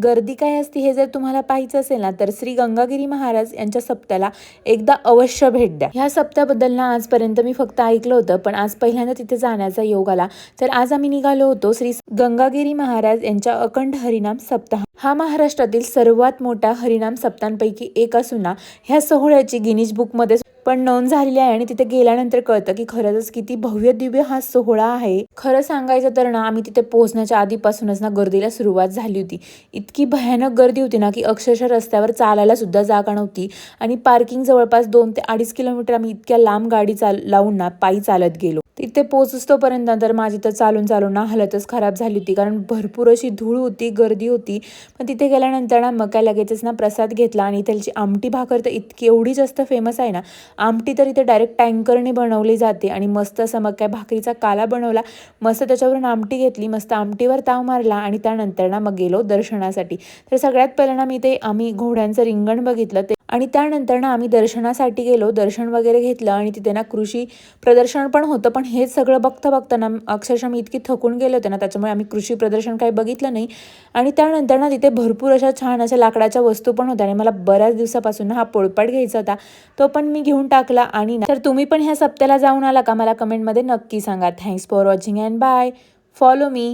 गर्दी काय असते हे जर तुम्हाला पाहायचं असेल ना, तर श्री गंगागिरी महाराज यांच्या सप्त्याला एकदा अवश्य भेट द्या. ह्या सप्त्याबद्दल ना आजपर्यंत मी फक्त ऐकलं होतं, पण आज पहिल्यांदा तिथे जाण्याचा योग आला. तर आज आम्ही निघालो होतो श्री गंगागिरी महाराज यांच्या अखंड हरिनाम सप्ताह. हा महाराष्ट्रातील सर्वात मोठा हरिनाम सप्तांपैकी एक असून ना, ह्या सोहळ्याची गिनीज बुकमध्ये पण नोंद झालेली आहे आणि तिथे गेल्यानंतर कळतं की खरंच किती भव्य दिव्य हा सोहळा आहे. खरं सांगायचं तर ना, आम्ही तिथे पोहोचण्याच्या आधीपासूनच ना गर्दीला सुरुवात झाली होती. इतकी भयानक गर्दी होती ना की अक्षरशः रस्त्यावर चालायला सुद्धा जागा नव्हती आणि पार्किंग जवळपास 2 ते 2.5 किलोमीटर आम्ही इतक्या लांब गाडी लावून ना पायी चालत गेलो. तिथे पोहोचतोपर्यंत तर माझी तर चालून ना हालतच खराब झाली होती, कारण भरपूर अशी धूळ होती, गर्दी होती. पण तिथे गेल्यानंतर ना मग काय लगेचच ना प्रसाद घेतला आणि त्याची आमटी भाकर तर इतकी एवढी जास्त फेमस आहे ना. आमटी तर इथे डायरेक्ट टँकरने बनवली जाते आणि मस्त असं मग काय भाकरीचा काला बनवला, मस्त त्याच्यावरून आमटी घेतली, मस्त आमटीवर ताव मारला आणि त्यानंतर ना मग गेलो दर्शनासाठी. तर सगळ्यात पहिलं ना आम्ही घोड्यांचं रिंगण बघितलं ते आणि त्यानंतर ना आम्ही दर्शनासाठी गेलो, दर्शन वगैरे घेतलं आणि तिथे ना कृषी प्रदर्शन पण होतं. पण हे सगळं बघता ना अक्षरशः मी इतकी थकून गेले होते ना, त्याच्यामुळे आम्ही कृषी प्रदर्शन काही बघितलं नाही. आणि त्यानंतर ना तिथे भरपूर अशा छान अशा लाकडाच्या वस्तू पण होत्या आणि मला बऱ्याच दिवसापासून ना हा पोळपाट घ्यायचा होता, तो पण मी घेऊन टाकला. आणि तर तुम्ही पण ह्या सप्त्याला जाऊन आला का, मला कमेंटमध्ये नक्की सांगा. Thanks for watching and bye. Follow me.